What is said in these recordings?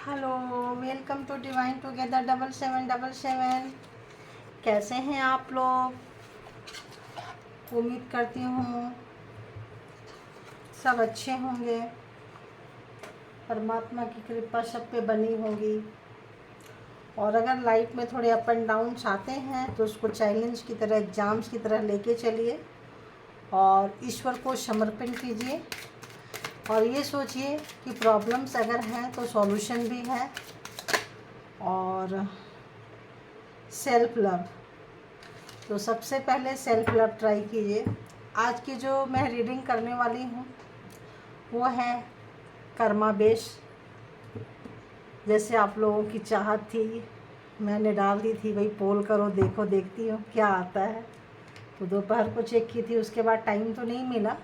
Hello, welcome to divine together 7777। कैसे हैं आप लोग? उम्मीद करती हूँ सब अच्छे होंगे। परमात्मा की कृपा सब पे बनी होगी। और अगर लाइफ में थोड़े अप एंड डाउन्स आते हैं तो उसको चैलेंज की तरह, एग्ज़ाम्स की तरह लेके चलिए और ईश्वर को समर्पण कीजिए। और ये सोचिए कि प्रॉब्लम्स अगर हैं तो सॉल्यूशन भी है। और सेल्फ लव, तो सबसे पहले सेल्फ लव ट्राई कीजिए। आज की जो मैं रीडिंग करने वाली हूँ वो है कर्मा बेस। जैसे आप लोगों की चाहत थी, मैंने डाल दी थी, भाई पोल करो, देखो, देखती हूँ क्या आता है। तो दोपहर को चेक की थी, उसके बाद टाइम तो नहीं मिला।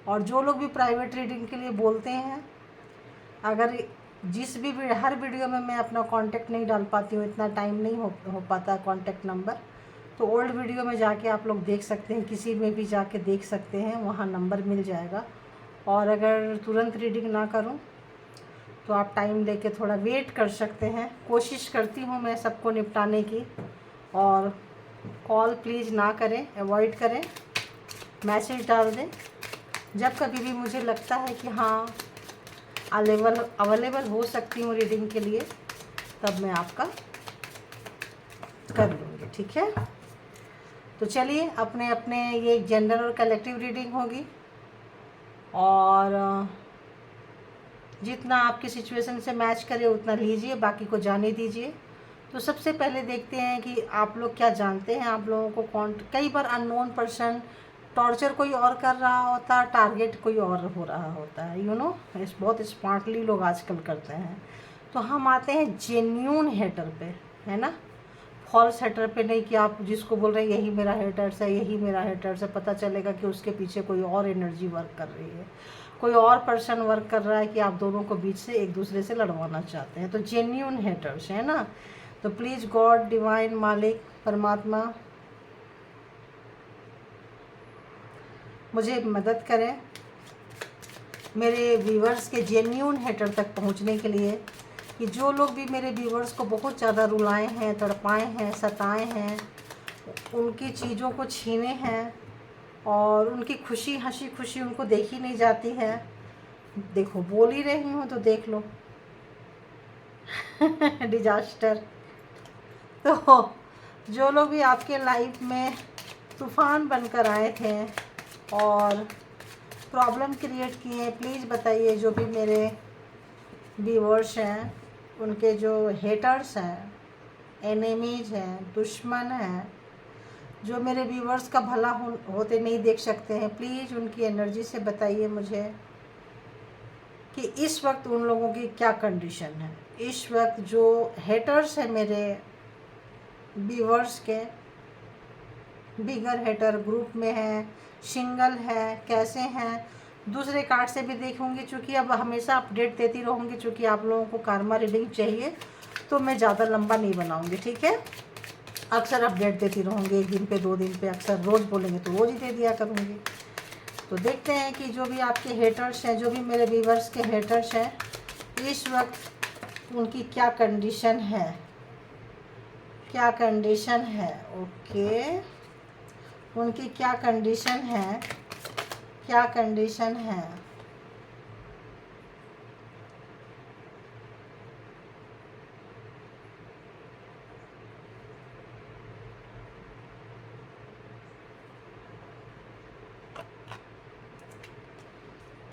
और जो लोग भी प्राइवेट रीडिंग के लिए बोलते हैं, अगर हर वीडियो में मैं अपना कांटेक्ट नहीं डाल पाती हूँ, इतना टाइम नहीं हो पाता कांटेक्ट नंबर, तो ओल्ड वीडियो में जाके आप लोग देख सकते हैं, किसी में भी जाके देख सकते हैं, वहाँ नंबर मिल जाएगा। और अगर तुरंत रीडिंग ना करूँ तो आप टाइम लेके थोड़ा वेट कर सकते हैं। कोशिश करती हूँ मैं सबको निपटाने की। और कॉल प्लीज़ ना करें, अवॉइड करें, मैसेज डाल दें। जब कभी भी मुझे लगता है कि हाँ अवेलेबल हो सकती हूँ रीडिंग के लिए, तब मैं आपका कर लूँगी, ठीक है। तो चलिए, अपने अपने ये जेंडर और कलेक्टिव रीडिंग होगी। और जितना आपकी सिचुएशन से मैच करे उतना लीजिए, बाकी को जाने दीजिए। तो सबसे पहले देखते हैं कि आप लोग क्या जानते हैं। आप लोगों को कौन, कई बार अननोन पर्सन टॉर्चर कोई और कर रहा होता है, टारगेट कोई और हो रहा होता है, बहुत स्मार्टली लोग आजकल करते हैं। तो हम आते हैं जेन्यून हेटर पे, है ना, फॉल्स हेटर पे नहीं कि आप जिसको बोल रहे हैं यही मेरा हेटर्स है, यही मेरा हेटर्स है, पता चलेगा कि उसके पीछे कोई और एनर्जी वर्क कर रही है, कोई और पर्सन वर्क कर रहा है कि आप दोनों को बीच से एक दूसरे से लड़वाना चाहते हैं। तो जेन्यून हेटर्स है ना। तो प्लीज़ गॉड, डिवाइन, मालिक, परमात्मा मुझे मदद करें मेरे व्यूवर्स के जेन्यून हेटर तक पहुंचने के लिए। कि जो लोग भी मेरे व्यूवर्स को बहुत ज़्यादा रुलाए हैं, तड़पाए हैं, सताए हैं, उनकी चीज़ों को छीने हैं और उनकी खुशी, हंसी खुशी उनको देखी नहीं जाती है। देखो, बोल ही रही हूँ तो देख लो। डिजास्टर। तो जो लोग भी आपके लाइफ में तूफान बनकर आए थे और प्रॉब्लम क्रिएट किए हैं, प्लीज़ बताइए। जो भी मेरे व्यूअर्स हैं, उनके जो हेटर्स हैं, एनिमीज हैं, दुश्मन हैं, जो मेरे व्यूअर्स का भला होते नहीं देख सकते हैं, प्लीज़ उनकी एनर्जी से बताइए मुझे कि इस वक्त उन लोगों की क्या कंडीशन है। इस वक्त जो हेटर्स हैं मेरे व्यूअर्स के, बिगर हेटर ग्रुप में है, सिंगल है, कैसे हैं, दूसरे कार्ड से भी देखूंगी। चूँकि अब हमेशा अपडेट देती रहूँगी, चूँकि आप लोगों को कार्मा रीडिंग चाहिए, तो मैं ज़्यादा लंबा नहीं बनाऊँगी, ठीक है। अक्सर अपडेट देती रहूँगी, 1 दिन पे, 2 दिन पे, अक्सर रोज़ बोलेंगे तो रोज़ ही दे दिया करूँगी। तो देखते हैं कि जो भी आपके हेटर्स हैं, जो भी मेरे व्यूवर्स के हेटर्स हैं, इस वक्त उनकी क्या कंडीशन है, क्या कंडीशन है। ओके, उनकी क्या कंडीशन है, क्या कंडीशन है।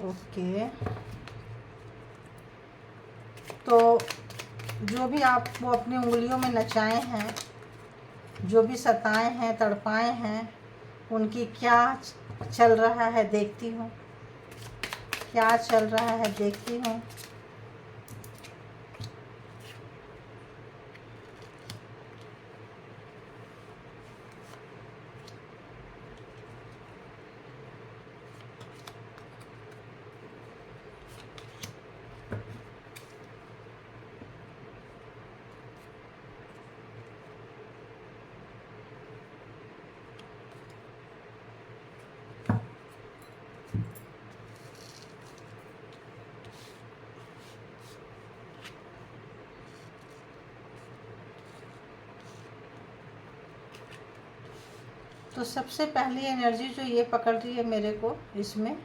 ओके, तो जो भी आप वो अपनी उंगलियों में नचाए हैं, जो भी सताए हैं, तड़पाए हैं, उनकी क्या चल रहा है देखती हूँ, क्या चल रहा है देखती हूँ। तो सबसे पहली एनर्जी जो ये पकड़ रही है मेरे को इसमें,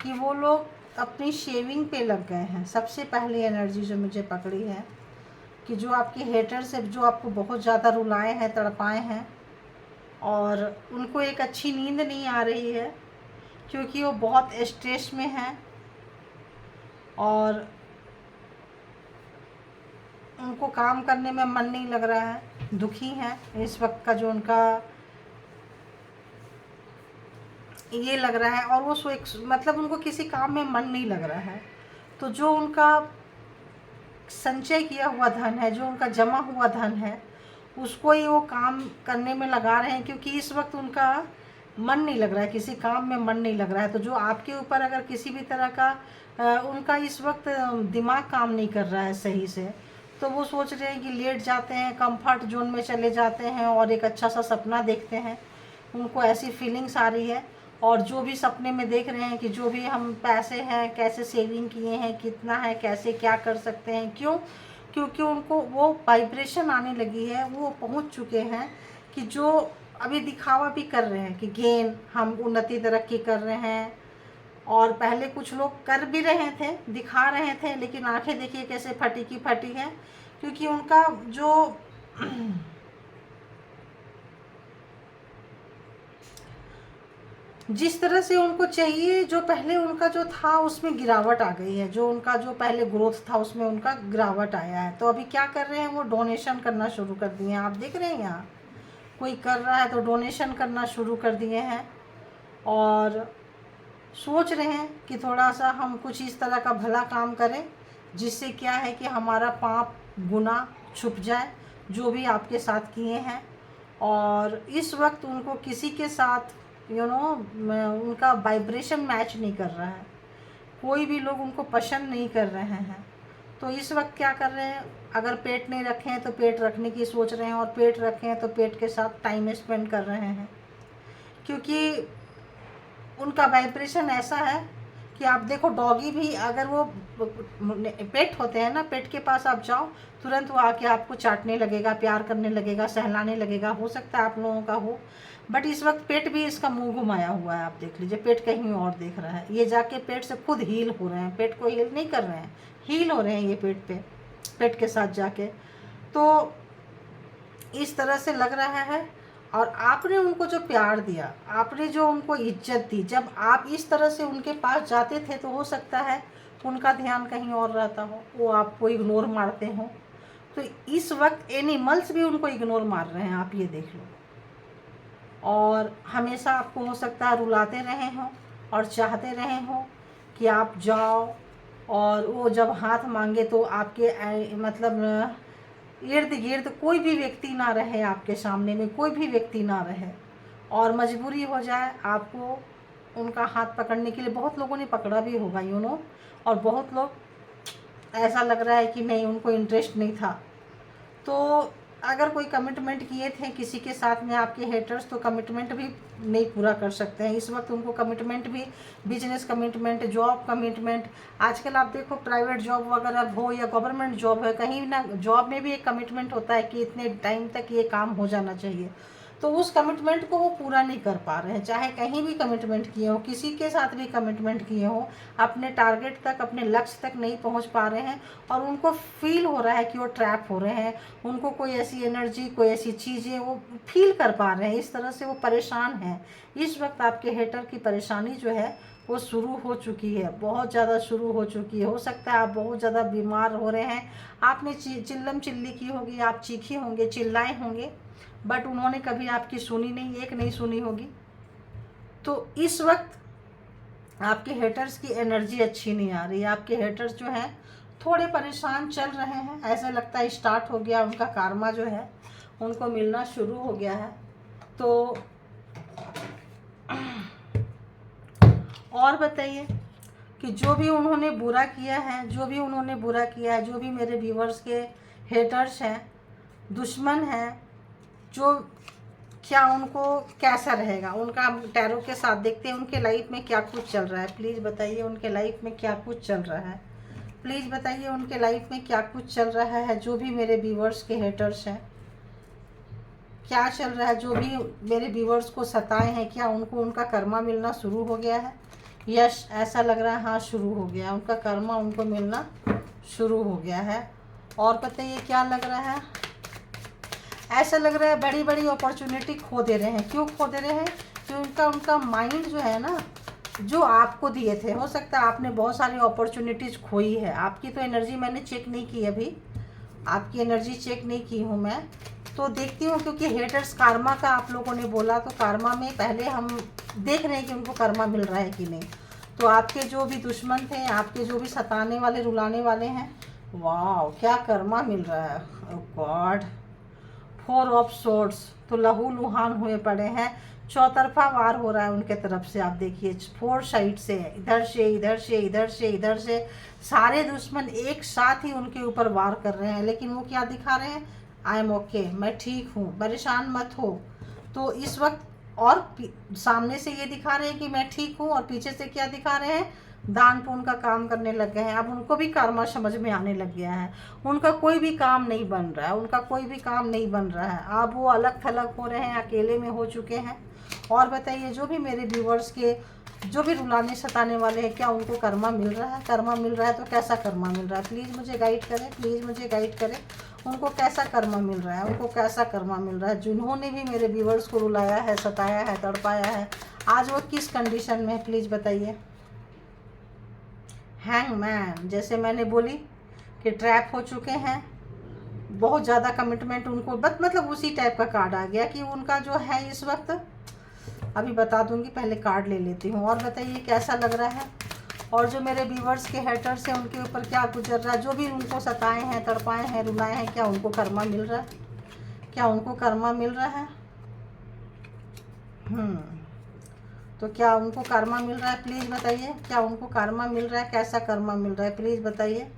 कि वो लोग अपनी शेविंग पे लग गए हैं। सबसे पहली एनर्जी जो मुझे पकड़ी है कि जो आपके हेटर्स है, जो आपको बहुत ज़्यादा रुलाए हैं, तड़पाए हैं, और उनको एक अच्छी नींद नहीं आ रही है क्योंकि वो बहुत स्ट्रेस में हैं और उनको काम करने में मन नहीं लग रहा है, दुखी हैं। इस वक्त का जो उनका ये लग रहा है, और वो मतलब उनको किसी काम में मन नहीं लग रहा है। तो जो उनका संचय किया हुआ धन है, जो उनका जमा हुआ धन है, उसको ही वो काम करने में लगा रहे हैं क्योंकि इस वक्त उनका मन नहीं लग रहा है, किसी काम में मन नहीं लग रहा है। तो जो आपके ऊपर अगर किसी भी तरह का उनका इस वक्त दिमाग काम नहीं कर रहा है सही से, तो वो सोच रहे हैं कि लेट जाते हैं, कंफर्ट जोन में चले जाते हैं और एक अच्छा सा सपना देखते हैं। उनको ऐसी फीलिंग्स आ रही है, और जो भी सपने में देख रहे हैं कि जो भी हम पैसे हैं, कैसे सेविंग किए हैं, कितना है, कैसे क्या कर सकते हैं, क्यों, क्योंकि उनको वो वाइब्रेशन आने लगी है, वो पहुंच चुके हैं कि जो अभी दिखावा भी कर रहे हैं कि गेन, हम उन्नति तरक्की कर रहे हैं। और पहले कुछ लोग कर भी रहे थे, दिखा रहे थे, लेकिन आंखें देखिए कैसे फटी की फटी हैं, क्योंकि उनका जो जिस तरह से उनको चाहिए, जो पहले उनका जो था उसमें गिरावट आ गई है। जो उनका जो पहले ग्रोथ था उसमें उनका गिरावट आया है। तो अभी क्या कर रहे हैं, वो डोनेशन करना शुरू कर दिए हैं। आप देख रहे हैं यहाँ कोई कर रहा है तो डोनेशन करना शुरू कर दिए हैं, और सोच रहे हैं कि थोड़ा सा हम कुछ इस तरह का भला काम करें जिससे क्या है कि हमारा पाप गुनाह छुप जाए, जो भी आपके साथ किए हैं। और इस वक्त उनको किसी के साथ उनका वाइब्रेशन मैच नहीं कर रहा है, कोई भी लोग उनको पसंद नहीं कर रहे हैं। तो इस वक्त क्या कर रहे हैं, अगर पेट नहीं रखे हैं तो पेट रखने की सोच रहे हैं, और पेट रखे हैं तो पेट के साथ टाइम स्पेंड कर रहे हैं, क्योंकि उनका वाइब्रेशन ऐसा है कि आप देखो डॉगी भी अगर वो पेट होते हैं ना, पेट के पास आप जाओ तुरंत वो आके आपको चाटने लगेगा, प्यार करने लगेगा, सहलाने लगेगा। हो सकता है आप लोगों का हो, बट इस वक्त पेट भी इसका मुंह घुमाया हुआ है। आप देख लीजिए, पेट कहीं और देख रहा है। ये जाके पेट से खुद हील हो रहे हैं, पेट को हील नहीं कर रहे हैं, हील हो रहे हैं ये पेट के साथ जाके। तो इस तरह से लग रहा है। और आपने उनको जो प्यार दिया, आपने जो उनको इज्जत दी, जब आप इस तरह से उनके पास जाते थे तो हो सकता है उनका ध्यान कहीं और रहता हो, वो आपको इग्नोर मारते हो। तो इस वक्त एनिमल्स भी उनको इग्नोर मार रहे हैं, आप ये देख लो। और हमेशा आपको हो सकता है रुलाते रहे हों और चाहते रहे हों कि आप जाओ, और वो जब हाथ मांगे तो आपके मतलब इर्द गिर्द कोई भी व्यक्ति ना रहे, आपके सामने में कोई भी व्यक्ति ना रहे, और मजबूरी हो जाए आपको उनका हाथ पकड़ने के लिए। बहुत लोगों ने पकड़ा भी होगा और बहुत लोग ऐसा लग रहा है कि नहीं, उनको इंटरेस्ट नहीं था। तो अगर कोई कमिटमेंट किए थे किसी के साथ में आपके हेटर्स, तो कमिटमेंट भी नहीं पूरा कर सकते हैं। इस वक्त उनको कमिटमेंट भी, बिजनेस कमिटमेंट, जॉब कमिटमेंट, आजकल आप देखो प्राइवेट जॉब वगैरह हो या गवर्नमेंट जॉब है, कहीं ना जॉब में भी एक कमिटमेंट होता है कि इतने टाइम तक ये काम हो जाना चाहिए। तो उस कमिटमेंट को वो पूरा नहीं कर पा रहे हैं। चाहे कहीं भी कमिटमेंट किए हो, किसी के साथ भी कमिटमेंट किए हो, अपने टारगेट तक, अपने लक्ष्य तक नहीं पहुंच पा रहे हैं, और उनको फील हो रहा है कि वो ट्रैप हो रहे हैं। उनको कोई ऐसी एनर्जी, कोई ऐसी चीज़ें वो फील कर पा रहे हैं, इस तरह से वो परेशान हैं। इस वक्त आपके हेटर की परेशानी जो है वो शुरू हो चुकी है, बहुत ज़्यादा शुरू हो चुकी है। हो सकता है आप बहुत ज़्यादा बीमार हो रहे हैं, आपने चिल्लम चिल्ली की होगी, आप चीखे होंगे, चिल्लाए होंगे, बट उन्होंने कभी आपकी सुनी नहीं, एक नहीं सुनी होगी। तो इस वक्त आपके हेटर्स की एनर्जी अच्छी नहीं आ रही है। आपके हेटर्स जो हैं थोड़े परेशान चल रहे हैं, ऐसा लगता है स्टार्ट हो गया उनका कार्मा जो है, उनको मिलना शुरू हो गया है। तो और बताइए कि जो भी उन्होंने बुरा किया है, जो भी उन्होंने बुरा किया है, जो भी मेरे व्यूवर्स के हेटर्स हैं, दुश्मन हैं, जो क्या उनको कैसा रहेगा, उनका टैरो के साथ देखते हैं उनके लाइफ में क्या कुछ चल रहा है। प्लीज़ बताइए उनके लाइफ में क्या कुछ चल रहा है, प्लीज़ बताइए उनके लाइफ में क्या कुछ चल रहा है, जो भी मेरे व्यूवर्स के हेटर्स हैं। क्या चल रहा है, जो भी मेरे व्यूवर्स को सताए हैं, क्या उनको उनका कर्मा मिलना शुरू हो गया है? यस, ऐसा लग रहा है, हाँ शुरू हो गया, उनका कर्मा उनको मिलना शुरू हो गया है। और बताइए क्या लग रहा है? ऐसा लग रहा है बड़ी बड़ी अपॉर्चुनिटी खो दे रहे हैं। क्यों खो दे रहे हैं? क्योंकि उनका माइंड जो है ना, जो आपको दिए थे, हो सकता है आपने बहुत सारी अपॉर्चुनिटीज़ खोई है। आपकी तो एनर्जी मैंने चेक नहीं की अभी, आपकी एनर्जी चेक नहीं की हूँ मैं, तो देखती हूँ। क्योंकि हेटर्स कार्मा का आप लोगों ने बोला, तो कार्मा में पहले हम देख रहे हैं कि उनको कर्मा मिल रहा है कि नहीं। तो आपके जो भी दुश्मन थे, आपके जो भी सताने वाले रुलाने वाले हैं, वाह क्या कर्मा मिल रहा है। ओह गॉड, 4 ऑफ सोर्ड्स, तो लहू लुहान हुए पड़े हैं। चौतरफा वार हो रहा है उनके तरफ से। आप देखिए 4 साइड से, इधर से इधर से इधर से इधर से, सारे दुश्मन एक साथ ही उनके ऊपर वार कर रहे हैं। लेकिन वो क्या दिखा रहे हैं? आई एम ओके, मैं ठीक हूँ, परेशान मत हो। तो इस वक्त और सामने से ये दिखा रहे हैं कि मैं ठीक हूँ, और पीछे से क्या दिखा रहे हैं? दान पुण्य का काम करने लग गए हैं। अब उनको भी कर्मा समझ में आने लग गया है। उनका कोई भी काम नहीं बन रहा है, उनका कोई भी काम नहीं बन रहा है। अब वो अलग थलग हो रहे हैं, अकेले में हो चुके हैं। और बताइए, जो भी मेरे व्यूवर्स के जो भी रुलाने सताने वाले हैं, क्या उनको कर्मा मिल रहा है? कर्मा मिल रहा है तो कैसा कर्मा मिल रहा है? प्लीज़ मुझे गाइड करें, प्लीज़ मुझे गाइड करें। उनको कैसा कर्मा मिल रहा है? उनको कैसा कर्मा मिल रहा है? जिन्होंने भी मेरे व्यूवर्स को रुलाया है, सताया है, तड़पाया है, आज वो किस कंडीशन में है? प्लीज़ बताइए। हैंगमैन, जैसे मैंने बोली कि ट्रैप हो चुके हैं, बहुत ज़्यादा कमिटमेंट उनको, मतलब उसी टाइप का कार्ड आ गया कि उनका जो है इस वक्त, अभी बता दूंगी, पहले कार्ड ले लेती हूँ। और बताइए कैसा लग रहा है? और जो मेरे व्यूवर्स के हेटर्स हैं, उनके ऊपर क्या गुजर रहा है? जो भी उनको सताए हैं, तड़पाए हैं, रुलाए हैं, क्या उनको कर्मा मिल रहा है? क्या उनको कर्मा मिल रहा है? तो क्या उनको कर्मा मिल रहा है? प्लीज़ बताइए, क्या उनको कर्मा मिल रहा है? कैसा कर्मा मिल रहा है? प्लीज़ बताइए,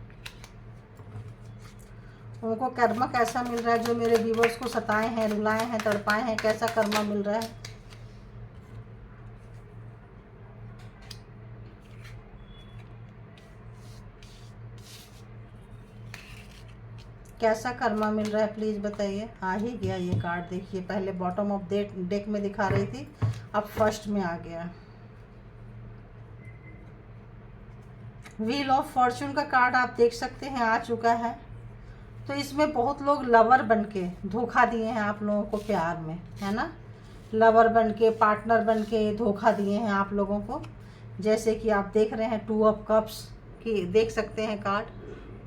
उनको कर्मा कैसा मिल रहा है? जो मेरे व्यूवर्स को सताए हैं, रुलाए हैं, तड़पाए हैं, कैसा कर्मा मिल रहा है? कैसा कर्मा मिल रहा है? प्लीज़ बताइए। आ ही गया ये कार्ड, देखिए पहले बॉटम ऑफ डेक में दिखा रही थी, अब फर्स्ट में आ गया। व्हील ऑफ फॉर्चून का कार्ड आप देख सकते हैं, आ चुका है। तो इसमें बहुत लोग लवर बनके धोखा दिए हैं आप लोगों को प्यार में, है ना? लवर बनके, पार्टनर बनके धोखा दिए हैं आप लोगों को। जैसे कि आप देख रहे हैं 2 ऑफ कप्स की, देख सकते हैं कार्ड।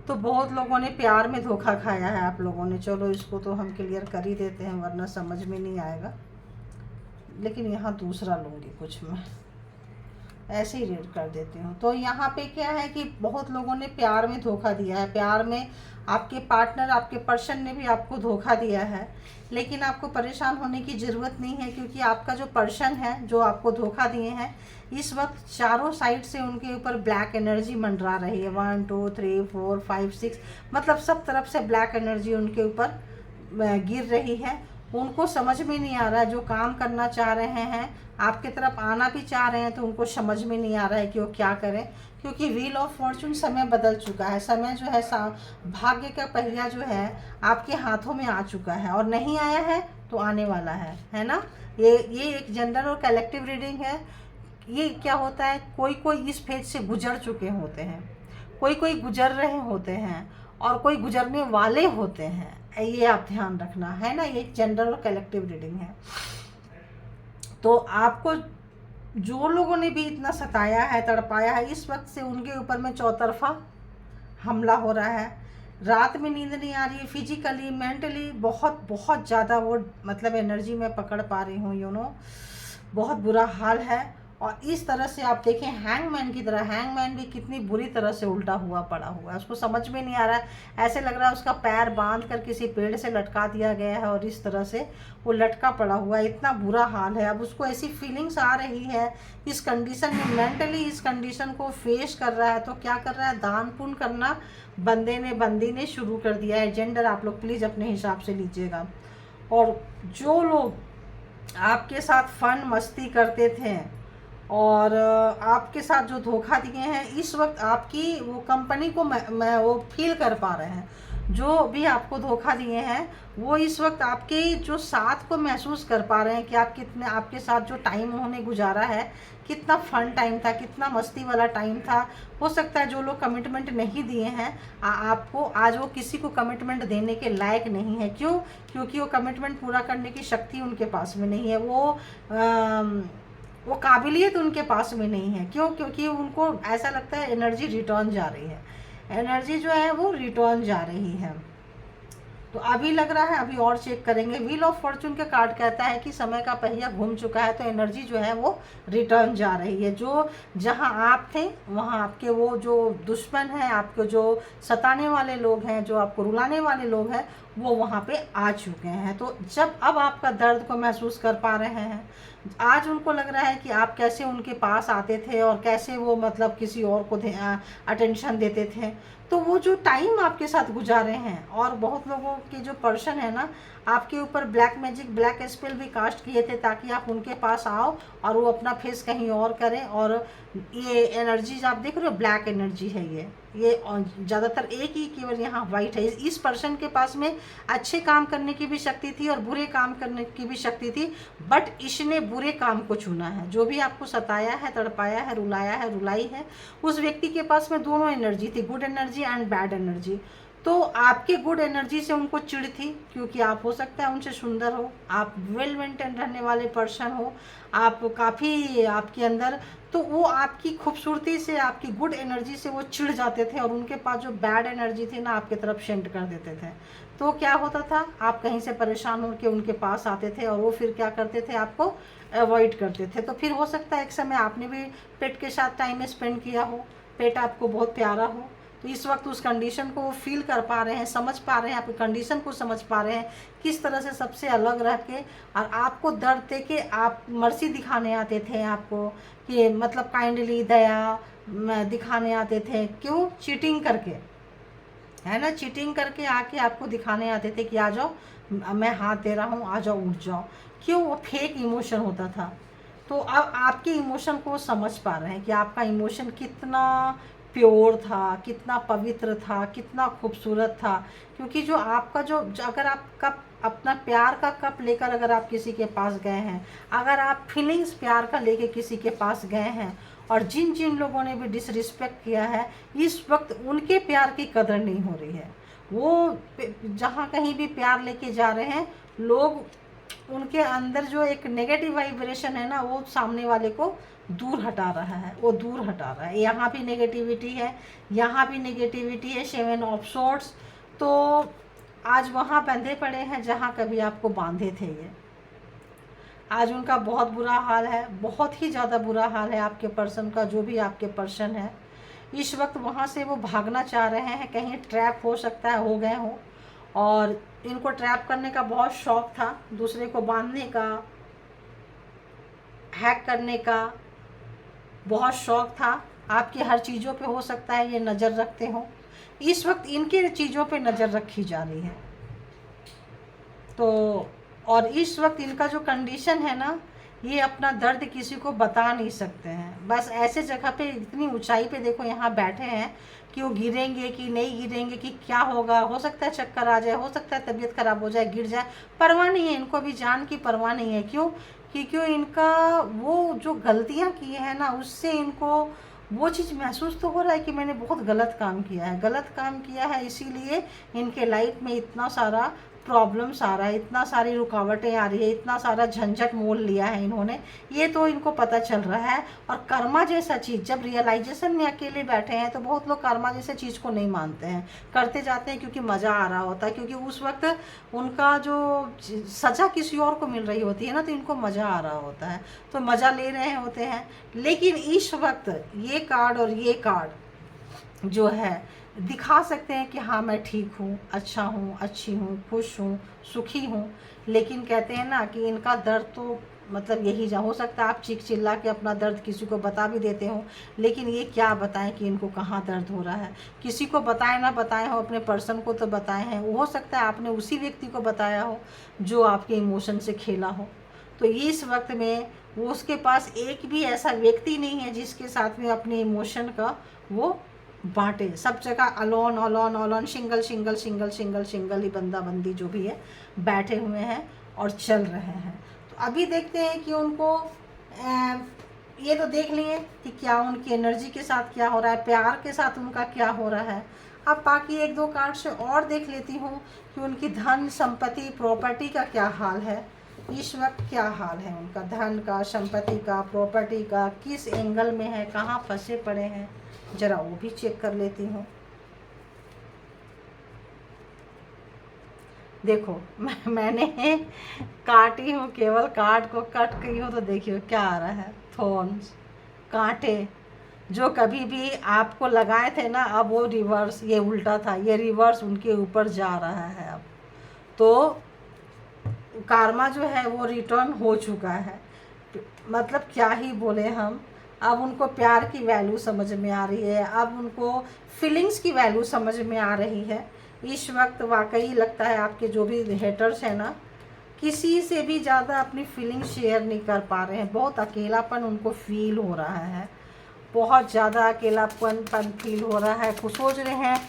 तो बहुत लोगों ने प्यार में धोखा खाया है आप लोगों ने। चलो इसको तो हम क्लियर कर ही देते हैं, वरना समझ में नहीं आएगा। लेकिन यहाँ दूसरा लूँगी कुछ मैं, ऐसे ही रीड कर देती हूँ। तो यहाँ पे क्या है कि बहुत लोगों ने प्यार में धोखा दिया है। प्यार में आपके पार्टनर, आपके पर्सन ने भी आपको धोखा दिया है। लेकिन आपको परेशान होने की ज़रूरत नहीं है, क्योंकि आपका जो पर्सन है, जो आपको धोखा दिए हैं, इस वक्त चारों साइड से उनके ऊपर ब्लैक एनर्जी मंडरा रही है। 1 2 3 4 5 6, मतलब सब तरफ से ब्लैक एनर्जी उनके ऊपर गिर रही है। उनको समझ में नहीं आ रहा है, जो काम करना चाह रहे हैं, आपकी तरफ आना भी चाह रहे हैं, तो उनको समझ में नहीं आ रहा है कि वो क्या करें। क्योंकि व्हील ऑफ फॉर्चून, समय बदल चुका है। समय जो है, भाग्य का पहिया जो है आपके हाथों में आ चुका है, और नहीं आया है तो आने वाला है ना? ये एक जनरल और कलेक्टिव रीडिंग है। ये क्या होता है, कोई कोई इस फेज से गुजर चुके होते हैं, कोई कोई गुजर रहे होते हैं, और कोई गुजरने वाले होते हैं। ये आप ध्यान रखना, है ना? ये जनरल और कलेक्टिव रीडिंग है। तो आपको जो लोगों ने भी इतना सताया है, तड़पाया है, इस वक्त से उनके ऊपर में चौतरफा हमला हो रहा है। रात में नींद नहीं आ रही है, फिजिकली, मेंटली बहुत बहुत ज़्यादा वो, मतलब एनर्जी में पकड़ पा रही हूँ, बहुत बुरा हाल है। और इस तरह से आप देखें हैंगमैन की तरह, हैंगमैन भी कितनी बुरी तरह से उल्टा हुआ पड़ा हुआ है। उसको समझ में नहीं आ रहा है, ऐसे लग रहा है उसका पैर बांध कर किसी पेड़ से लटका दिया गया है, और इस तरह से वो लटका पड़ा हुआ है। इतना बुरा हाल है। अब उसको ऐसी फीलिंग्स आ रही है इस कंडीशन में, मेंटली इस कंडीशन को फेस कर रहा है। तो क्या कर रहा है? दान पुण्य करना बंदी ने शुरू कर दिया है। जेंडर आप लोग प्लीज़ अपने हिसाब से लीजिएगा। और जो लोग आपके साथ फन मस्ती करते थे और आपके साथ जो धोखा दिए हैं, इस वक्त आपकी वो कंपनी को मैं वो फील कर पा रहे हैं। जो भी आपको धोखा दिए हैं वो इस वक्त आपके जो साथ को महसूस कर पा रहे हैं कि आप कितने, आपके साथ जो टाइम उन्होंने गुजारा है कितना फन टाइम था, कितना मस्ती वाला टाइम था। हो सकता है जो लोग कमिटमेंट नहीं दिए हैं आपको, आज वो किसी को कमिटमेंट देने के लायक नहीं है। क्यों? क्योंकि वो कमिटमेंट पूरा करने की शक्ति उनके पास में नहीं है, वो काबिलियत उनके पास में नहीं है। क्यों? क्योंकि उनको ऐसा लगता है एनर्जी रिटर्न जा रही है, एनर्जी जो है वो रिटर्न जा रही है। तो अभी लग रहा है, अभी और चेक करेंगे। व्हील ऑफ फॉर्चून का कार्ड कहता है कि समय का पहिया घूम चुका है, तो एनर्जी जो है वो रिटर्न जा रही है। जो जहां आप थे वहां आपके वो जो दुश्मन हैं, आपके जो सताने वाले लोग हैं, जो आपको रुलाने वाले लोग हैं, वो वहां पे आ चुके हैं। तो जब अब आपका दर्द को महसूस कर पा रहे हैं, आज उनको लग रहा है कि आप कैसे उनके पास आते थे और कैसे वो मतलब किसी और को अटेंशन देते थे। तो वो जो टाइम आपके साथ गुजारे हैं, और बहुत लोगों के जो पर्सन है ना आपके ऊपर ब्लैक मैजिक, ब्लैक स्पेल भी कास्ट किए थे ताकि आप उनके पास आओ और वो अपना फेस कहीं और करें। और ये एनर्जी आप देख रहे हो, ब्लैक एनर्जी है ये ज़्यादातर एक ही केवल यहाँ वाइट है। इस पर्सन के पास में अच्छे काम करने की भी शक्ति थी और बुरे काम करने की भी शक्ति थी, बट इसने बुरे काम को चुना है। जो भी आपको सताया है, तड़पाया है, रुलाया है, रुलाई है, उस व्यक्ति के पास में दोनों एनर्जी थी, good energy and bad energy. तो आपके गुड एनर्जी से उनको चिढ़ थी क्योंकि आप हो सकता है उनसे सुंदर हो, आप वेल मेंटेन रहने वाले पर्सन हो, आप काफ़ी आपके अंदर, तो वो आपकी खूबसूरती से, आपकी गुड एनर्जी से वो चिढ़ जाते थे और उनके पास जो बैड एनर्जी थी ना आपकी तरफ सेंड कर देते थे। तो क्या होता था, आप कहीं से परेशान होकर उनके पास आते थे और वो फिर क्या करते थे, आपको अवॉइड करते थे। तो फिर हो सकता है एक समय आपने भी पेट के साथ टाइम स्पेंड किया हो, पेट आपको बहुत प्यारा हो, तो इस वक्त उस कंडीशन को वो फील कर पा रहे हैं, समझ पा रहे हैं, आपकी कंडीशन को समझ पा रहे हैं, किस तरह से सबसे अलग रह के और आपको दर्द दे के आप मर्सी दिखाने आते थे आपको, कि मतलब काइंडली दया दिखाने आते थे। क्यों? चीटिंग करके, है ना, चीटिंग करके आके आपको दिखाने आते थे कि आ जाओ, मैं हाथ दे रहा हूँ, आ जाओ, उठ जाओ। क्यों? वो फेक इमोशन होता था। तो अब आपके इमोशन को समझ पा रहे हैं कि आपका इमोशन कितना प्योर था, कितना पवित्र था, कितना खूबसूरत था। क्योंकि जो आपका जो अगर आप कप, अपना प्यार का कप लेकर अगर आप किसी के पास गए हैं, अगर आप फीलिंग्स प्यार का लेके किसी के पास गए हैं, और जिन जिन लोगों ने भी डिसरिस्पेक्ट किया है, इस वक्त उनके प्यार की कदर नहीं हो रही है। वो जहाँ कहीं भी प्यार लेके जा रहे हैं लोग, उनके अंदर जो एक नेगेटिव वाइब्रेशन है ना, वो सामने वाले को दूर हटा रहा है, वो दूर हटा रहा है। यहाँ भी नेगेटिविटी है, यहाँ भी नेगेटिविटी है, 7 ऑफ सोर्ड्स। तो आज वहाँ बंधे पड़े हैं जहाँ कभी आपको बांधे थे। ये आज उनका बहुत बुरा हाल है, बहुत ही ज़्यादा बुरा हाल है आपके पर्सन का, जो भी आपके पर्सन है इस वक्त वहाँ से वो भागना चाह रहे हैं। कहीं ट्रैप हो सकता है, हो गए हो, और इनको ट्रैप करने का बहुत शौक था, दूसरे को बांधने का, हैक करने का बहुत शौक था। आपकी हर चीज़ों पे हो सकता है ये नज़र रखते हो, इस वक्त इनके चीज़ों पे नज़र रखी जा रही है। तो और इस वक्त इनका जो कंडीशन है ना, ये अपना दर्द किसी को बता नहीं सकते हैं। बस ऐसे जगह पे, इतनी ऊंचाई पे देखो यहाँ बैठे हैं कि वो गिरेंगे कि नहीं गिरेंगे, कि क्या होगा, हो सकता है चक्कर आ जाए, हो सकता है तबीयत खराब हो जाए, गिर जाए, परवाह नहीं है इनको, भी जान की परवाह नहीं है। क्यों? क्योंकि इनका वो जो गलतियाँ की है ना, उससे इनको वो चीज़ महसूस तो हो रहा है कि मैंने बहुत गलत काम किया है, गलत काम किया है, इसीलिए इनके लाइफ में इतना सारा प्रॉब्लम्स आ रहा है, इतना सारी रुकावटें आ रही है, इतना सारा झंझट मोल लिया है इन्होंने, ये तो इनको पता चल रहा है। और कर्मा जैसा चीज़ जब रियलाइजेशन में अकेले बैठे हैं तो बहुत लोग कर्मा जैसे चीज़ को नहीं मानते हैं, करते जाते हैं क्योंकि मज़ा आ रहा होता है, क्योंकि उस वक्त उनका जो सज़ा किसी और को मिल रही होती है ना, तो इनको मज़ा आ रहा होता है, तो मज़ा ले रहे होते हैं। लेकिन इस वक्त ये कार्ड और ये कार्ड जो है दिखा सकते हैं कि हाँ मैं ठीक हूँ, अच्छा हूँ, अच्छी हूँ, खुश हूँ, सुखी हूँ। लेकिन कहते हैं ना कि इनका दर्द तो मतलब यही हो सकता है आप चीख चिल्ला के अपना दर्द किसी को बता भी देते हो, लेकिन ये क्या बताएं कि इनको कहाँ दर्द हो रहा है। किसी को बताएं ना बताएं हो, अपने पर्सन को तो बताए हैं। हो सकता है आपने उसी व्यक्ति को बताया हो जो आपके इमोशन से खेला हो। तो इस वक्त में वो उसके पास एक भी ऐसा व्यक्ति नहीं है जिसके साथ में अपने इमोशन का वो बांटे, सब जगह alone alone alone, single single single single single ही बंदा बंदी जो भी है बैठे हुए हैं और चल रहे हैं। तो अभी देखते हैं कि उनको ये तो देख लिए कि क्या उनकी एनर्जी के साथ क्या हो रहा है, प्यार के साथ उनका क्या हो रहा है। अब बाकी एक दो कार्ड से और देख लेती हूँ कि उनकी धन संपत्ति प्रॉपर्टी का क्या हाल है, इस वक्त क्या हाल है उनका, धन का, संपत्ति का, प्रॉपर्टी का, किस एंगल में है, कहाँ फंसे पड़े हैं, जरा वो भी चेक कर लेती हूँ। देखो मैंने काटी हूँ, केवल कार्ड को कट की हूँ, तो देखिए क्या आ रहा है, थॉर्न्स, कांटे, जो कभी भी आपको लगाए थे ना, अब वो रिवर्स, ये उल्टा था, ये रिवर्स उनके ऊपर जा रहा है अब। तो कार्मा जो है वो रिटर्न हो चुका है, मतलब क्या ही बोले हम। अब उनको प्यार की वैल्यू समझ में आ रही है, अब उनको फीलिंग्स की वैल्यू समझ में आ रही है। इस वक्त वाकई लगता है आपके जो भी हेटर्स हैं ना, किसी से भी ज़्यादा अपनी फीलिंग शेयर नहीं कर पा रहे हैं, बहुत अकेलापन उनको फील हो रहा है, बहुत ज़्यादा अकेलापन फील हो रहा है। कुछ सोच रहे हैं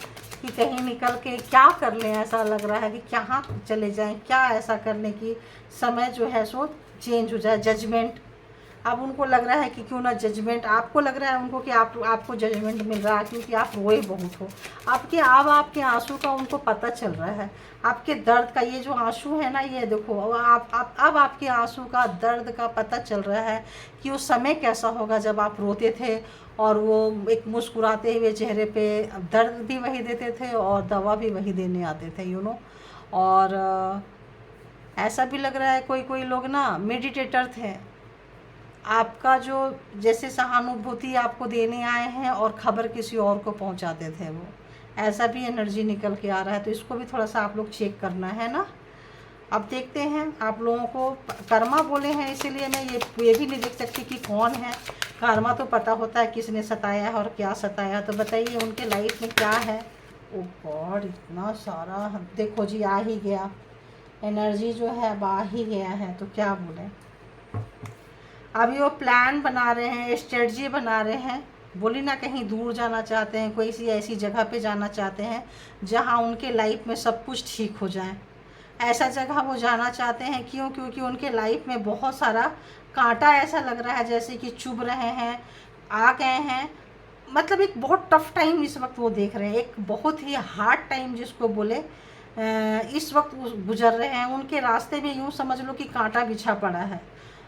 कि कहीं निकल के क्या कर लें, ऐसा लग रहा है कि कहाँ चले जाएं, क्या ऐसा करने की समय जो है सो चेंज हो जाए, जजमेंट। अब उनको लग रहा है कि क्यों ना जजमेंट, आपको लग रहा है उनको कि आपको जजमेंट मिल रहा है क्योंकि आप रोए बहुत हो, आपके आंसू का उनको पता चल रहा है, आपके दर्द का, ये जो आंसू है ना, ये देखो अब आपके आंसू का, दर्द का पता चल रहा है कि उस समय कैसा होगा जब आप रोते थे और वो एक मुस्कुराते हुए चेहरे पे दर्द भी वही देते थे और दवा भी वही देने आते थे, यू नो। और ऐसा भी लग रहा है कोई कोई लोग ना मेडिटेटर थे, आपका जो जैसे सहानुभूति आपको देने आए हैं और खबर किसी और को पहुंचाते थे, वो ऐसा भी एनर्जी निकल के आ रहा है। तो इसको भी थोड़ा सा आप लोग चेक करना है ना। अब देखते हैं, आप लोगों को कर्मा बोले हैं इसीलिए मैं ये भी नहीं देख सकती कि कौन है। कर्मा तो पता होता है किसने सताया है और क्या सताया। तो बताइए उनके लाइफ में क्या है। ओ गॉड, इतना सारा, देखो जी आ ही गया, एनर्जी जो है अब आ ही गया है। तो क्या बोले, अभी वो प्लान बना रहे हैं, स्ट्रेटजी बना रहे हैं, बोली ना कहीं दूर जाना चाहते हैं, कोई सी ऐसी जगह पे जाना चाहते हैं जहाँ उनके लाइफ में सब कुछ ठीक हो जाए। ऐसा जगह वो जाना चाहते हैं, क्यों? क्योंकि उनके लाइफ में बहुत सारा कांटा ऐसा लग रहा है जैसे कि चुभ रहे हैं, आ गए हैं। मतलब एक बहुत टफ टाइम इस वक्त वो देख रहे हैं, एक बहुत ही हार्ड टाइम जिसको बोले इस वक्त गुजर रहे हैं। उनके रास्ते में यूँ समझ लो कि कांटा बिछा पड़ा है।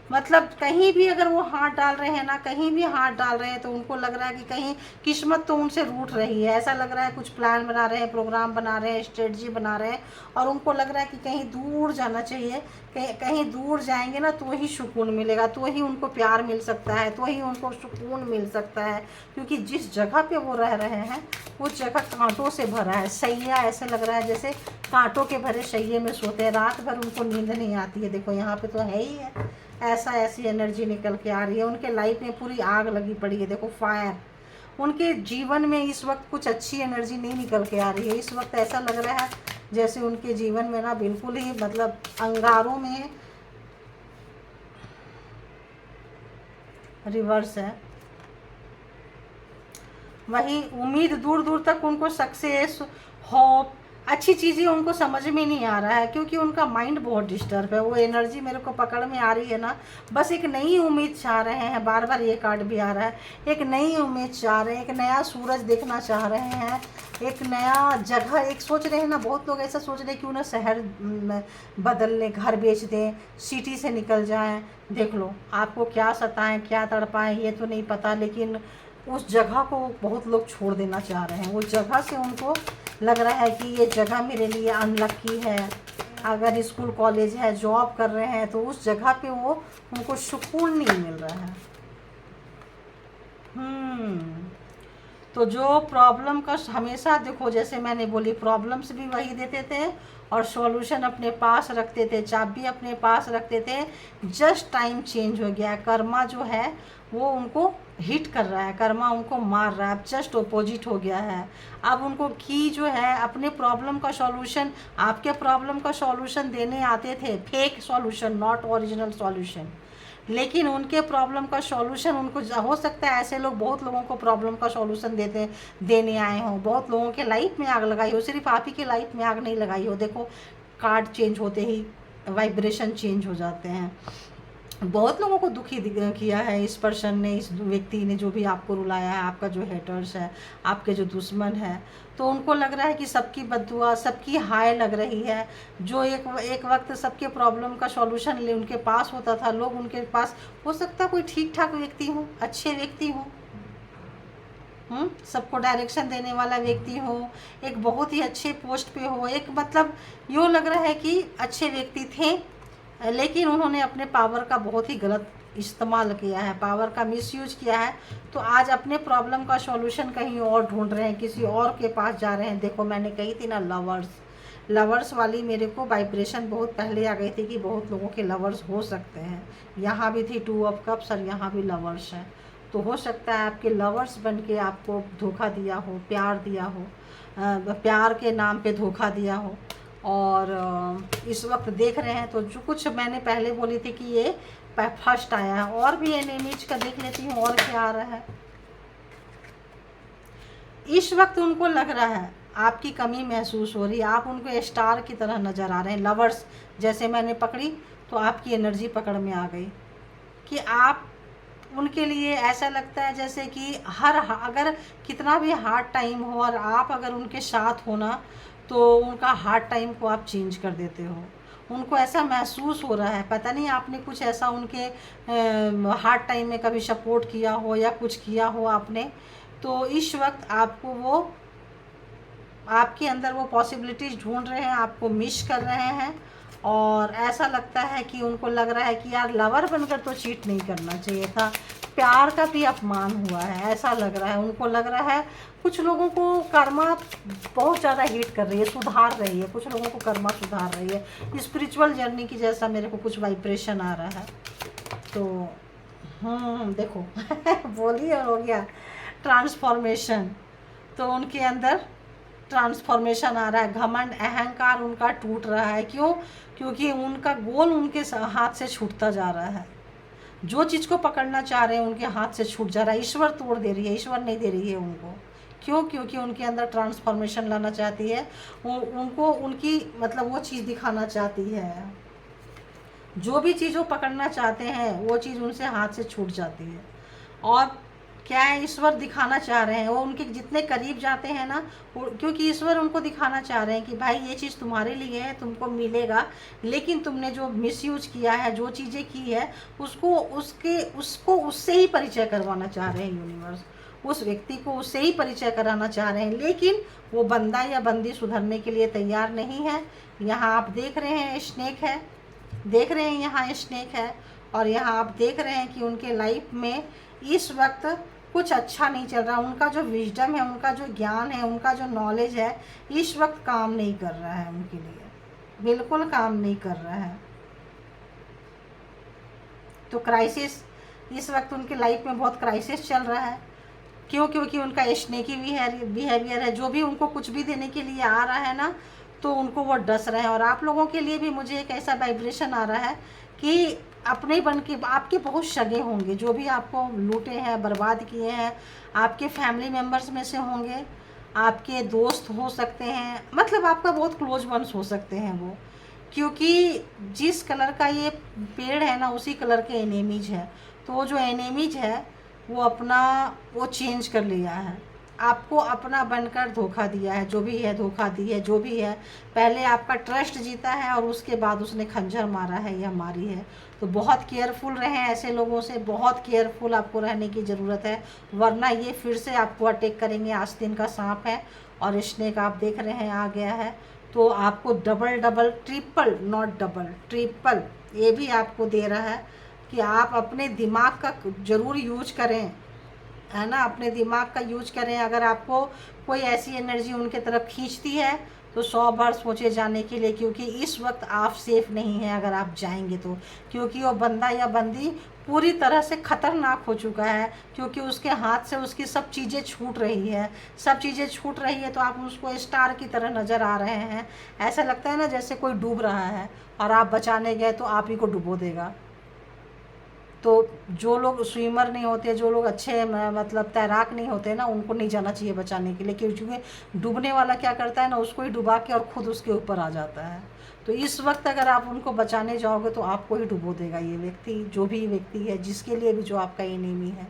मतलब कहीं भी अगर वो हाथ डाल रहे हैं ना, कहीं भी हाथ डाल रहे हैं तो उनको लग रहा है कि कहीं किस्मत तो उनसे रूठ रही है। ऐसा लग रहा है कुछ प्लान बना रहे हैं, प्रोग्राम बना रहे हैं, स्ट्रेटजी बना रहे हैं और उनको लग रहा है कि कहीं दूर जाना चाहिए। कहीं दूर जाएंगे ना तो ही सुकून मिलेगा, तो ही उनको प्यार मिल सकता है, तो ही उनको सुकून मिल सकता है। क्योंकि जिस जगह पे वो रह रहे हैं उस जगह कांटों से भरा है। सैया ऐसे लग रहा है जैसे कांटों के भरे सैये में सोते हैं, रात भर उनको नींद नहीं आती है। देखो यहाँ पे तो है ही है, ऐसी एनर्जी निकल के आ रही है। उनके लाइफ में पूरी आग लगी पड़ी है, देखो फायर। उनके जीवन में इस वक्त कुछ अच्छी एनर्जी नहीं निकल के आ रही है। इस वक्त ऐसा लग रहा है जैसे उनके जीवन में ना बिल्कुल ही मतलब अंगारों में रिवर्स है। वही उम्मीद, दूर दूर तक उनको सक्सेस, होप, अच्छी चीज़ें उनको समझ में नहीं आ रहा है क्योंकि उनका माइंड बहुत डिस्टर्ब है। वो एनर्जी मेरे को पकड़ में आ रही है ना, बस एक नई उम्मीद चाह रहे हैं। बार बार ये कार्ड भी आ रहा है, एक नई उम्मीद चाह रहे हैं, एक नया सूरज देखना चाह रहे हैं, एक नया जगह, एक सोच रहे हैं ना। बहुत लोग ऐसा सोच रहे हैं क्यों ना शहर बदल लें, घर बेच दें, सिटी से निकल जाएं। देख लो आपको क्या सताएं, क्या तड़पाएं ये तो नहीं पता, लेकिन उस जगह को बहुत लोग छोड़ देना चाह रहे हैं। वो जगह से उनको लग रहा है कि ये जगह मेरे लिए अनलक्की है। अगर स्कूल कॉलेज है, जॉब कर रहे हैं तो उस जगह पे वो उनको सुकून नहीं मिल रहा है। तो जो प्रॉब्लम का हमेशा देखो, जैसे मैंने बोली, प्रॉब्लम्स भी वही देते थे और सॉल्यूशन अपने पास रखते थे, चाबी अपने पास रखते थे। जस्ट टाइम चेंज हो गया। कर्मा जो है वो उनको हिट कर रहा है, कर्मा उनको मार रहा है। अब जस्ट अपोजिट हो गया है। अब उनको की जो है अपने प्रॉब्लम का सॉल्यूशन, आपके प्रॉब्लम का सॉल्यूशन देने आते थे, fake solution, not original solution. लेकिन उनके प्रॉब्लम का सॉल्यूशन उनको हो सकता है, ऐसे लोग बहुत लोगों को प्रॉब्लम का सॉल्यूशन देने आए हों, बहुत लोगों के लाइफ में आग लगाई हो, सिर्फ आप ही के लाइफ में आग नहीं लगाई हो। देखो कार्ड चेंज होते ही वाइब्रेशन चेंज हो जाते हैं। बहुत लोगों को दुखी किया है इस पर्सन ने, इस व्यक्ति ने, जो भी आपको रुलाया है, आपका जो हेटर्स है, आपके जो दुश्मन है, तो उनको लग रहा है कि सबकी बद्दुआ, सबकी हाय लग रही है। जो एक वक्त सबके प्रॉब्लम का सॉल्यूशन उनके पास होता था, लोग उनके पास, हो सकता है कोई ठीक ठाक व्यक्ति हो, अच्छे व्यक्ति हो, सबको डायरेक्शन देने वाला व्यक्ति हो, एक बहुत ही अच्छे पोस्ट पे हो, एक मतलब यूँ लग रहा है कि अच्छे व्यक्ति थे, लेकिन उन्होंने अपने पावर का बहुत ही गलत इस्तेमाल किया है, पावर का मिसयूज किया है। तो आज अपने प्रॉब्लम का सॉल्यूशन कहीं और ढूंढ रहे हैं, किसी और के पास जा रहे हैं। देखो मैंने कही थी ना, लवर्स वाली मेरे को वाइब्रेशन बहुत पहले आ गई थी कि बहुत लोगों के लवर्स हो सकते हैं। यहाँ भी थी 2 ऑफ कप्स और यहाँ भी लवर्स हैं। तो हो सकता है आपके लवर्स बन के आपको धोखा दिया हो, प्यार दिया हो, प्यार के नाम पे धोखा दिया हो, और इस वक्त देख रहे हैं। तो जो कुछ मैंने पहले बोली थी कि ये फर्स्ट आया है, और भी एनिमीज का देख लेती हूँ और क्या आ रहा है। इस वक्त उनको लग रहा है आपकी कमी महसूस हो रही है, आप उनको स्टार की तरह नज़र आ रहे हैं। लवर्स जैसे मैंने पकड़ी तो आपकी एनर्जी पकड़ में आ गई कि आप उनके लिए ऐसा लगता है जैसे कि अगर कितना भी हार्ड टाइम हो और आप अगर उनके साथ हो ना, तो उनका हार्ड टाइम को आप चेंज कर देते हो। उनको ऐसा महसूस हो रहा है, पता नहीं आपने कुछ ऐसा उनके हार्ड टाइम में कभी सपोर्ट किया हो या कुछ किया हो आपने, तो इस वक्त आपको वो, आपके अंदर वो पॉसिबिलिटीज़ ढूंढ रहे हैं, आपको मिस कर रहे हैं। और ऐसा लगता है कि उनको लग रहा है कि यार लवर बनकर तो चीट नहीं करना चाहिए था, प्यार का भी अपमान हुआ है, ऐसा लग रहा है। उनको लग रहा है कुछ लोगों को कर्मा बहुत ज़्यादा हिट कर रही है, सुधार रही है, कुछ लोगों को कर्मा सुधार रही है, स्पिरिचुअल जर्नी की जैसा मेरे को कुछ वाइब्रेशन आ रहा है। तो देखो बोलिए और हो गया ट्रांसफॉर्मेशन। तो उनके अंदर ट्रांसफॉर्मेशन आ रहा है, घमंड अहंकार उनका टूट रहा है। क्यों? क्योंकि उनका गोल उनके हाथ से छूटता जा रहा है, जो चीज़ को पकड़ना चाह रहे हैं उनके हाथ से छूट जा रहा है। ईश्वर तोड़ दे रही है, ईश्वर नहीं दे रही है उनको। क्यों? क्योंकि उनके अंदर ट्रांसफॉर्मेशन लाना चाहती है, उनको उनकी मतलब वो चीज़ दिखाना चाहती है, जो भी चीज़ वो पकड़ना चाहते हैं वो चीज़ उनसे हाथ से छूट जाती है। और क्या है, ईश्वर दिखाना चाह रहे हैं, वो उनके जितने करीब जाते हैं ना, क्योंकि ईश्वर उनको दिखाना चाह रहे हैं कि भाई ये चीज़ तुम्हारे लिए है, तुमको मिलेगा, लेकिन तुमने जो मिसयूज किया है, जो चीज़ें की है, उसको उससे ही परिचय करवाना चाह रहे हैं यूनिवर्स। उस व्यक्ति को उससे ही परिचय कराना चाह रहे हैं, लेकिन वो बंदा या बंदी सुधरने के लिए तैयार नहीं है। यहाँ आप देख रहे हैं स्नेक है, देख रहे हैं यहाँ स्नेक है, और यहाँ आप देख रहे हैं कि उनके लाइफ में इस वक्त कुछ अच्छा नहीं चल रहा। उनका जो विजडम है, उनका जो ज्ञान है, उनका जो नॉलेज है, इस वक्त काम नहीं कर रहा है उनके लिए, बिल्कुल काम नहीं कर रहा है। तो क्राइसिस इस वक्त उनके लाइफ में बहुत क्राइसिस चल रहा है। क्यों? क्योंकि उनका स्नेकी बिहेवियर है, जो भी उनको कुछ भी देने के लिए आ रहा है ना, तो उनको वो डस रहे हैं। और आप लोगों के लिए भी मुझे एक ऐसा वाइब्रेशन आ रहा है कि अपने बन के आपके बहुत सगे होंगे, जो भी आपको लूटे हैं, बर्बाद किए हैं, आपके फैमिली मेम्बर्स में से होंगे, आपके दोस्त हो सकते हैं, मतलब आपका बहुत क्लोज वंस हो सकते हैं वो। क्योंकि जिस कलर का ये पेड़ है ना, उसी कलर के एनिमीज है। तो वो जो एनिमीज है वो चेंज कर लिया है, आपको अपना बनकर धोखा दिया है, जो भी है धोखा दी है, जो भी है। पहले आपका ट्रस्ट जीता है और उसके बाद उसने खंजर मारा है या मारी है। तो बहुत केयरफुल रहें ऐसे लोगों से, बहुत केयरफुल आपको रहने की ज़रूरत है, वरना ये फिर से आपको अटैक करेंगे। आस्तीन का सांप है और स्नेक आप देख रहे हैं आ गया है, तो आपको double triple, not double, triple ये भी आपको दे रहा है कि आप अपने दिमाग का ज़रूर यूज करें, है ना, अपने दिमाग का यूज करें। अगर आपको कोई ऐसी एनर्जी उनके तरफ खींचती है तो 100 बार सोचे जाने के लिए, क्योंकि इस वक्त आप सेफ नहीं हैं अगर आप जाएंगे तो। क्योंकि वो बंदा या बंदी पूरी तरह से ख़तरनाक हो चुका है, क्योंकि उसके हाथ से उसकी सब चीज़ें छूट रही है, सब चीज़ें छूट रही है। तो आप उसको स्टार की तरह नज़र आ रहे हैं। ऐसा लगता है ना जैसे कोई डूब रहा है और आप बचाने गए तो आप ही को डुबो देगा। तो जो लोग स्विमर नहीं होते, जो लोग अच्छे मतलब तैराक नहीं होते ना, उनको नहीं जाना चाहिए बचाने के लिए, क्योंकि डूबने वाला क्या करता है ना, उसको ही डुबा के और खुद उसके ऊपर आ जाता है। तो इस वक्त अगर आप उनको बचाने जाओगे तो आपको ही डुबो देगा ये व्यक्ति, जो भी व्यक्ति है, जिसके लिए भी जो आपका एनिमी है।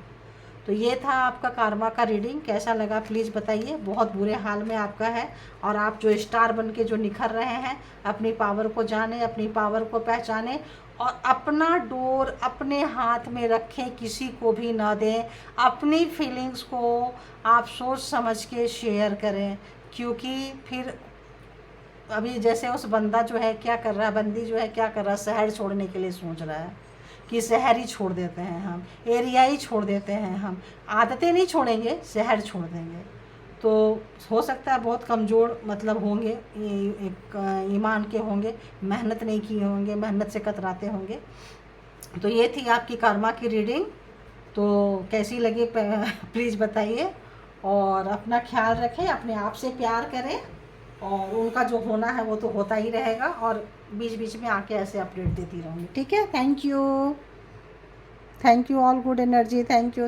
तो ये था आपका कार्मा का रीडिंग। कैसा लगा प्लीज़ बताइए। बहुत बुरे हाल में आपका है, और आप जो स्टार बन के जो निखर रहे हैं, अपनी पावर को जाने, अपनी पावर को पहचाने, और अपना डोर अपने हाथ में रखें, किसी को भी ना दें। अपनी फीलिंग्स को आप सोच समझ के शेयर करें, क्योंकि फिर अभी जैसे उस बंदा जो है क्या कर रहा है, बंदी जो है क्या कर रहा है, शहर छोड़ने के लिए सोच रहा है कि शहर ही छोड़ देते हैं हम, एरिया ही छोड़ देते हैं हम, आदतें नहीं छोड़ेंगे, शहर छोड़ देंगे। तो हो सकता है बहुत कमज़ोर मतलब होंगे, एक ईमान के होंगे, मेहनत नहीं किए होंगे, मेहनत से कतराते होंगे। तो ये थी आपकी कर्मा की रीडिंग। तो कैसी लगी प्लीज़ बताइए, और अपना ख्याल रखें, अपने आप से प्यार करें, और उनका जो होना है वो तो होता ही रहेगा, और बीच बीच में आके ऐसे अपडेट देती रहूँगी। ठीक है, thank you all good energy, thank you.